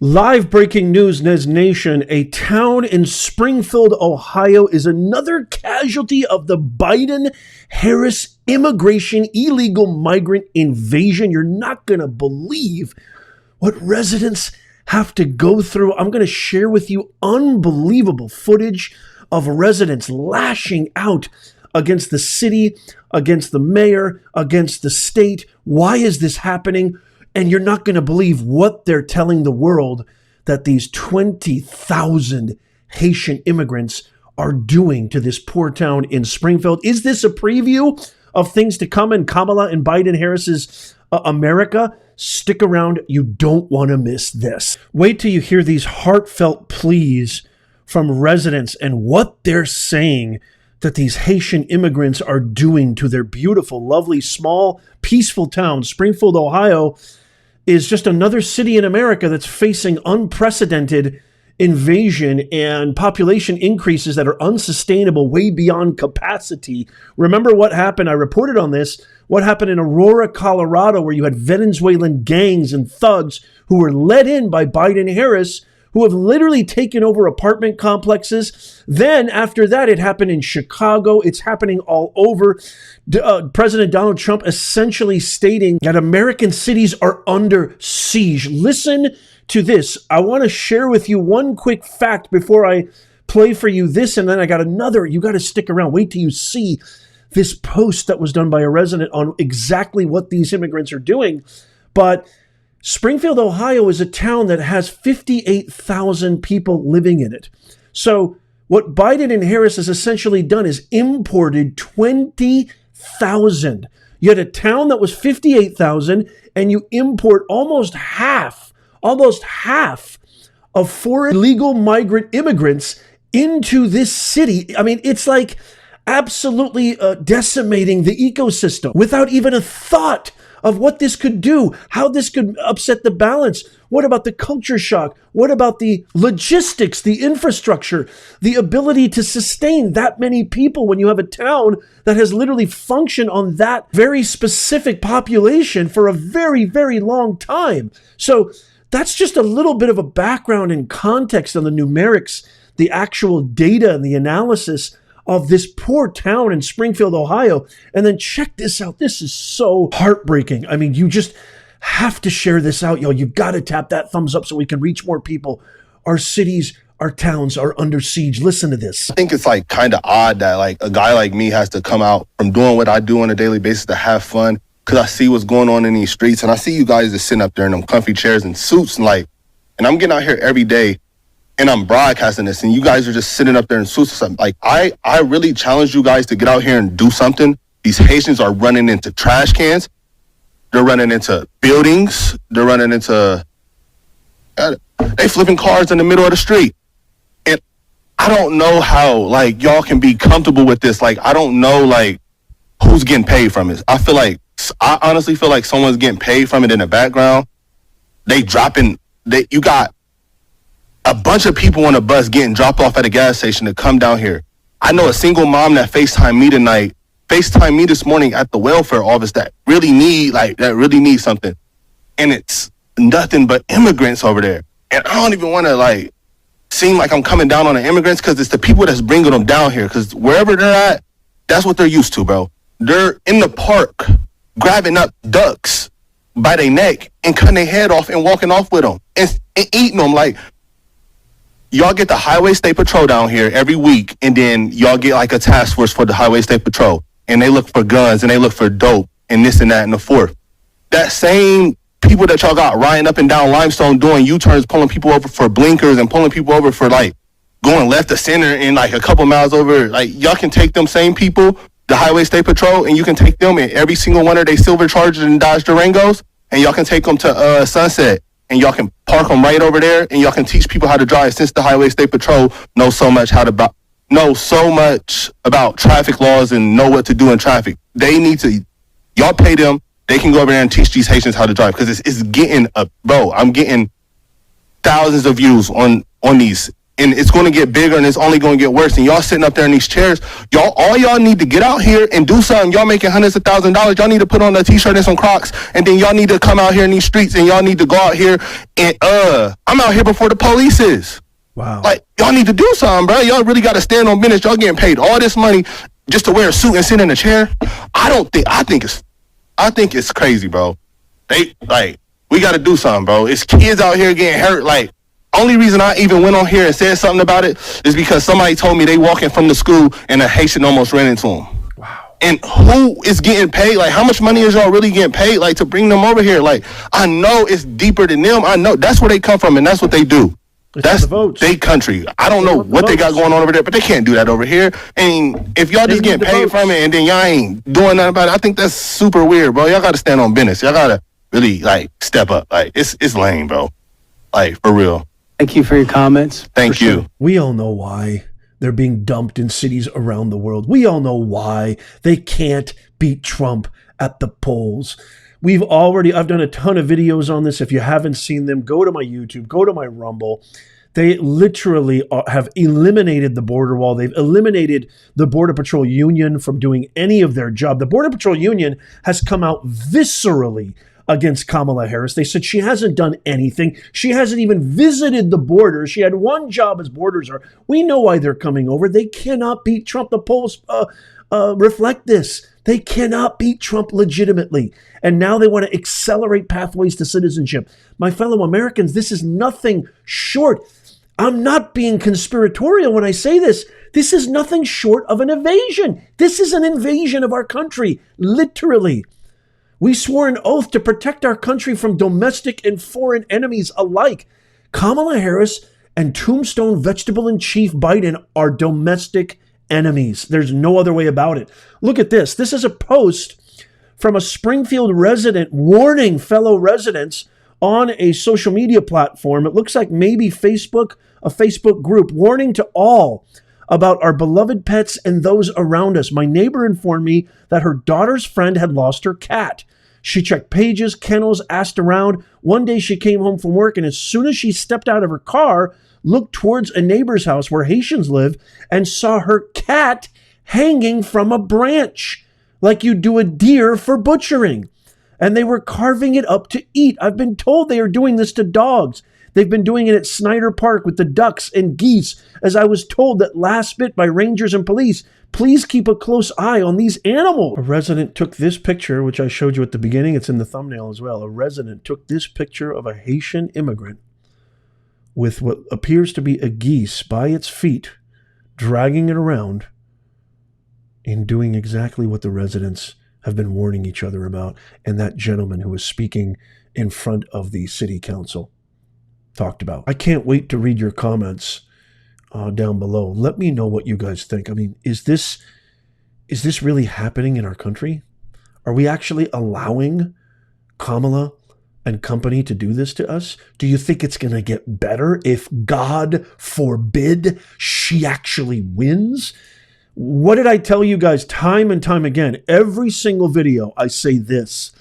Live breaking news, Nez Nation. A town in Springfield, Ohio is another casualty of the Biden-Harris immigration illegal migrant invasion. You're not going to believe what residents have to go through. I'm going to share with you unbelievable footage of residents lashing out against the city, against the mayor, against the state. Why is this happening? And you're not going to believe what they're telling the world that these 20,000 Haitian immigrants are doing to this poor town in Springfield. Is this a preview of things to come in Kamala and Biden-Harris's America? Stick around. You don't want to miss this. Wait till you hear these heartfelt pleas from residents and what they're saying that these Haitian immigrants are doing to their beautiful, lovely, small, peaceful town. Springfield, Ohio is just another city in America that's facing unprecedented invasion and population increases that are unsustainable, way beyond capacity. Remember what happened? I reported on this. What happened in Aurora, Colorado, where you had Venezuelan gangs and thugs who were led in by Biden-Harris, who have literally taken over apartment complexes. Then after that, it happened in Chicago. It's happening all over. President Donald Trump essentially stating that American cities are under siege. Listen to this. I want to share with you one quick fact before I play for you this, and then I got another. You got to stick around. Wait till you see this post that was done by a resident on exactly what these immigrants are doing. But Springfield, Ohio is a town that has 58,000 people living in it. So what Biden and Harris has essentially done is imported 20,000. You had a town that was 58,000 and you import almost half of foreign illegal migrant immigrants into this city. I mean, it's like absolutely decimating the ecosystem without even a thought of what this could do, how this could upset the balance. What about the culture shock? What about the logistics, the infrastructure, the ability to sustain that many people when you have a town that has literally functioned on that very specific population for a very, very long time? So that's just a little bit of a background and context on the numerics, the actual data and the analysis of this poor town in Springfield, Ohio. And then check this out. This is so heartbreaking. I mean, you just have to share this out, yo. You got to tap that thumbs up so we can reach more people. Our cities, our towns are under siege. Listen to this. I think it's like kind of odd that like a guy like me has to come out from doing what I do on a daily basis to have fun, because I see what's going on in these streets, and I see you guys just sitting up there in them comfy chairs and suits, and I'm getting out here every day and I'm broadcasting this, and you guys are just sitting up there in suits or something. Like, I really challenge you guys to get out here and do something. These Haitians are running into trash cans. They're running into buildings. They're running into, they flipping cars in the middle of the street. And I don't know how, like, y'all can be comfortable with this. Like, I don't know, like, who's getting paid from it. I honestly feel like someone's getting paid from it in the background. You got a bunch of people on a bus getting dropped off at a gas station to come down here. I know a single mom that FaceTimed me this morning at the welfare office that really need something. And it's nothing but immigrants over there. And I don't even want to seem like I'm coming down on the immigrants, because it's the people that's bringing them down here. Because wherever they're at, that's what they're used to, bro. They're in the park grabbing up ducks by their neck and cutting their head off and walking off with them and eating them. Like, y'all get the Highway State Patrol down here every week, and then y'all get like a task force for the Highway State Patrol, and they look for guns and they look for dope and this and that and the fourth. That same people that y'all got riding up and down Limestone doing U-turns, pulling people over for blinkers and pulling people over for going left to center and a couple miles over. Y'all can take them same people, the Highway State Patrol, and you can take them in every single one of their silver Chargers and Dodge Durangos, and y'all can take them to Sunset. And y'all can park them right over there, and y'all can teach people how to drive, since the Highway State Patrol knows so much about traffic laws and know what to do in traffic. They need to, y'all pay them, they can go over there and teach these Haitians how to drive, because it's getting I'm getting thousands of views on these and it's going to get bigger and it's only going to get worse. And y'all sitting up there in these chairs, all y'all need to get out here and do something. Y'all making hundreds of thousands of dollars. Y'all need to put on a t-shirt and some Crocs, and then y'all need to come out here in these streets, and y'all need to go out here and I'm out here before the police is. Wow. Like, y'all need to do something, bro. Y'all really got to stand on business. Y'all getting paid all this money just to wear a suit and sit in a chair. I think it's crazy, bro. We got to do something, bro. It's kids out here getting hurt. Like, only reason I even went on here and said something about it is because somebody told me they walking from the school and a Haitian almost ran into them. Wow. And who is getting paid? Like, how much money is y'all really getting paid, like, to bring them over here? Like, I know it's deeper than them. I know that's where they come from, and that's what they do. That's their country. I don't know what they got going on over there, but they can't do that over here. And if y'all just getting paid from it and then y'all ain't doing nothing about it, I think that's super weird, bro. Y'all got to stand on business. Y'all got to really, like, step up. Like, it's lame, bro. Like, for real. Thank you for your comments. Thank you. We all know why they're being dumped in cities around the world. We all know why they can't beat Trump at the polls. I've done a ton of videos on this. If you haven't seen them, go to my YouTube, go to my Rumble. They literally have eliminated the border wall. They've eliminated the Border Patrol Union from doing any of their job. The Border Patrol Union has come out viscerally against Kamala Harris. They said she hasn't done anything. She hasn't even visited the border. She had one job as borders are. We know why they're coming over. They cannot beat Trump. The polls reflect this. They cannot beat Trump legitimately. And now they want to accelerate pathways to citizenship. My fellow Americans, this is nothing short. I'm not being conspiratorial when I say this. This is nothing short of an invasion. This is an invasion of our country, literally. We swore an oath to protect our country from domestic and foreign enemies alike. Kamala Harris and Tombstone Vegetable in Chief Biden are domestic enemies. There's no other way about it. Look at this. This is a post from a Springfield resident warning fellow residents on a social media platform. It looks like maybe Facebook, a Facebook group, warning to all about our beloved pets and those around us. My neighbor informed me that her daughter's friend had lost her cat. She checked pages, kennels, asked around. One day she came home from work, and as soon as she stepped out of her car, looked towards a neighbor's house where Haitians live and saw her cat hanging from a branch like you do a deer for butchering. And they were carving it up to eat. I've been told they are doing this to dogs. They've been doing it at Snyder Park with the ducks and geese, as I was told that last bit by rangers and police. Please keep a close eye on these animals. A resident took this picture, which I showed you at the beginning. It's in the thumbnail as well. A resident took this picture of a Haitian immigrant with what appears to be a geese by its feet, dragging it around and doing exactly what the residents have been warning each other about, and that gentleman who was speaking in front of the city council talked about. I can't wait to read your comments down below. Let me know what you guys think. I mean, is this really happening in our country? Are we actually allowing Kamala and company to do this to us? Do you think it's going to get better if, God forbid, she actually wins? What did I tell you guys time and time again? Every single video, I say this.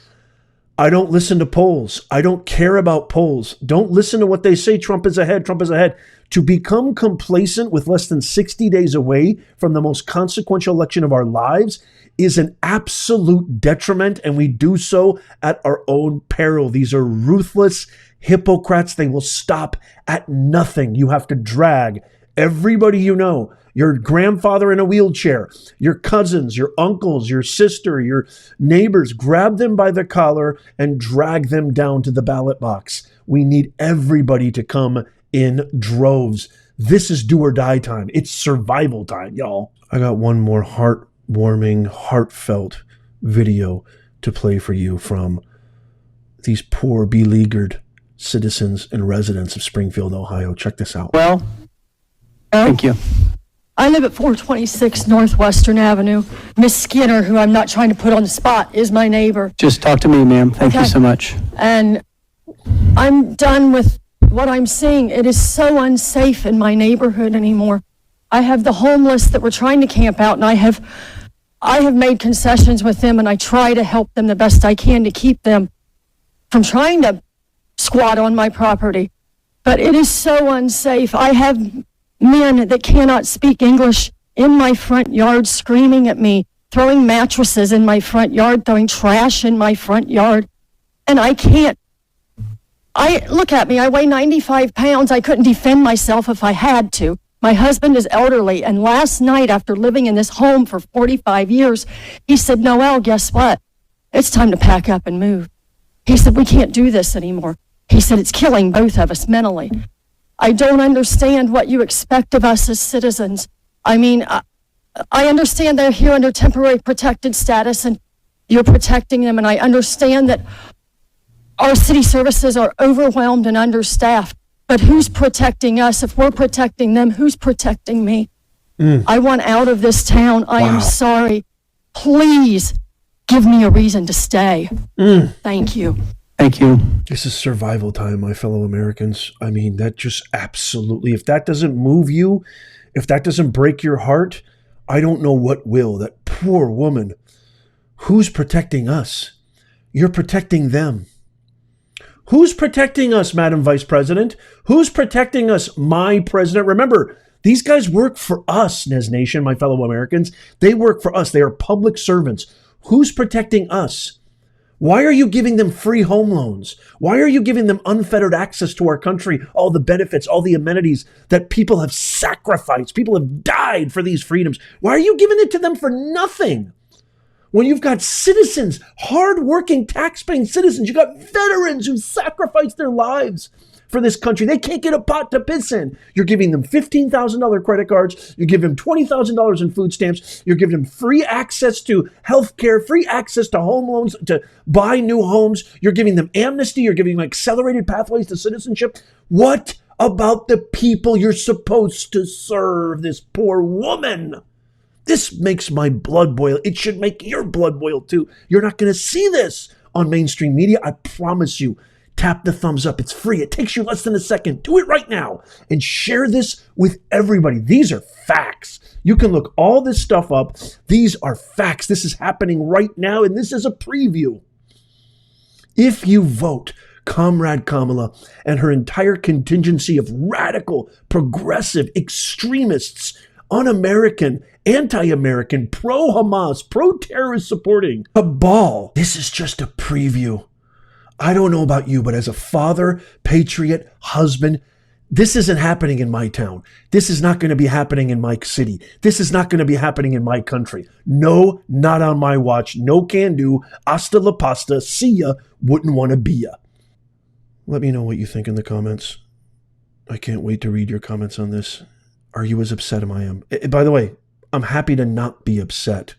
I don't listen to polls. I don't care about polls. Don't listen to what they say. Trump is ahead. Trump is ahead. To become complacent with less than 60 days away from the most consequential election of our lives is an absolute detriment, and we do so at our own peril. These are ruthless hypocrites. They will stop at nothing. You have to drag everybody you know, your grandfather in a wheelchair, your cousins, your uncles, your sister, your neighbors, grab them by the collar and drag them down to the ballot box. We need everybody to come in droves. This is do or die time. It's survival time, y'all. I got one more heartwarming, heartfelt video to play for you from these poor beleaguered citizens and residents of Springfield, Ohio. Check this out. Well, thank you. I live at 426 Northwestern Avenue. Miss Skinner, who I'm not trying to put on the spot, is my neighbor. Just talk to me, ma'am. Thank you so much. And I'm done with what I'm seeing. It is so unsafe in my neighborhood anymore. I have the homeless that were trying to camp out, and I have made concessions with them, and I try to help them the best I can to keep them from trying to squat on my property. But it is so unsafe. I have men that cannot speak English in my front yard screaming at me, throwing mattresses in my front yard, throwing trash in my front yard. And I can't. Look at me, I weigh 95 pounds. I couldn't defend myself if I had to. My husband is elderly, and last night, after living in this home for 45 years, he said, Noelle, guess what? It's time to pack up and move. He said, we can't do this anymore. He said, it's killing both of us mentally. I don't understand what you expect of us as citizens. I mean, I understand they're here under temporary protected status, and you're protecting them, and I understand that our city services are overwhelmed and understaffed, but who's protecting us? If we're protecting them, who's protecting me? I want out of this town. I am sorry. Please give me a reason to stay. Thank you. Thank you. This is survival time, my fellow Americans. I mean, that just absolutely, if that doesn't move you, if that doesn't break your heart, I don't know what will. That poor woman. Who's protecting us? You're protecting them. Who's protecting us, Madam Vice President? Who's protecting us, my president? Remember, these guys work for us, Nez Nation, my fellow Americans. They work for us. They are public servants. Who's protecting us? Why are you giving them free home loans? Why are you giving them unfettered access to our country, all the benefits, all the amenities that people have sacrificed? People have died for these freedoms. Why are you giving it to them for nothing? When you've got citizens, hardworking, tax-paying citizens, you've got veterans who sacrificed their lives for this country. They can't get a pot to piss in. You're giving them $15,000 credit cards. You give them $20,000 in food stamps. You're giving them free access to health care, free access to home loans, to buy new homes. You're giving them amnesty. You're giving them accelerated pathways to citizenship. What about the people you're supposed to serve? This poor woman. This makes my blood boil. It should make your blood boil too. You're not going to see this on mainstream media. I promise you. Tap the thumbs up. It's free. It takes you less than a second. Do it right now and share this with everybody. These are facts. You can look all this stuff up. These are facts. This is happening right now, and this is a preview. If you vote Comrade Kamala and her entire contingency of radical, progressive, extremists, un-American, anti-American, pro-Hamas, pro-terrorist supporting cabal, this is just a preview. I don't know about you, but as a father, patriot, husband, this isn't happening in my town. This is not going to be happening in my city. This is not going to be happening in my country. No, not on my watch. No can do. Hasta la pasta. See ya. Wouldn't want to be ya. Let me know what you think in the comments. I can't wait to read your comments on this. Are you as upset as I am? By the way, I'm happy to not be upset.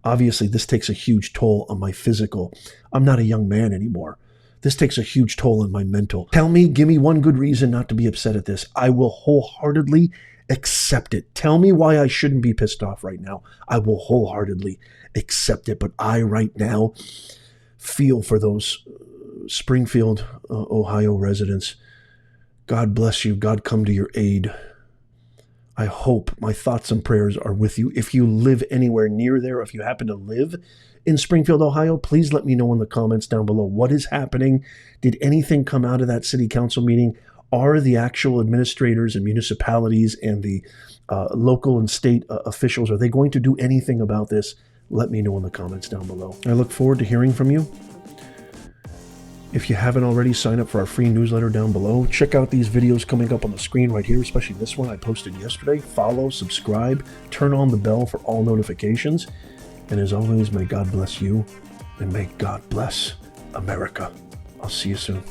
Obviously, this takes a huge toll on my physical. I'm not a young man anymore. This takes a huge toll on my mental. Tell me, give me one good reason not to be upset at this. I will wholeheartedly accept it. Tell me why I shouldn't be pissed off right now. I will wholeheartedly accept it. But I, right now, feel for those Springfield, Ohio residents. God bless you. God come to your aid. I hope my thoughts and prayers are with you. If you live anywhere near there, if you happen to live in Springfield, Ohio, please let me know in the comments down below. What is happening? Did anything come out of that city council meeting? Are the actual administrators and municipalities and the local and state officials, are they going to do anything about this? Let me know in the comments down below. I look forward to hearing from you. If you haven't already, sign up for our free newsletter down below. Check out these videos coming up on the screen right here, especially this one I posted yesterday. Follow, subscribe, turn on the bell for all notifications. And as always, may God bless you and may God bless America. I'll see you soon.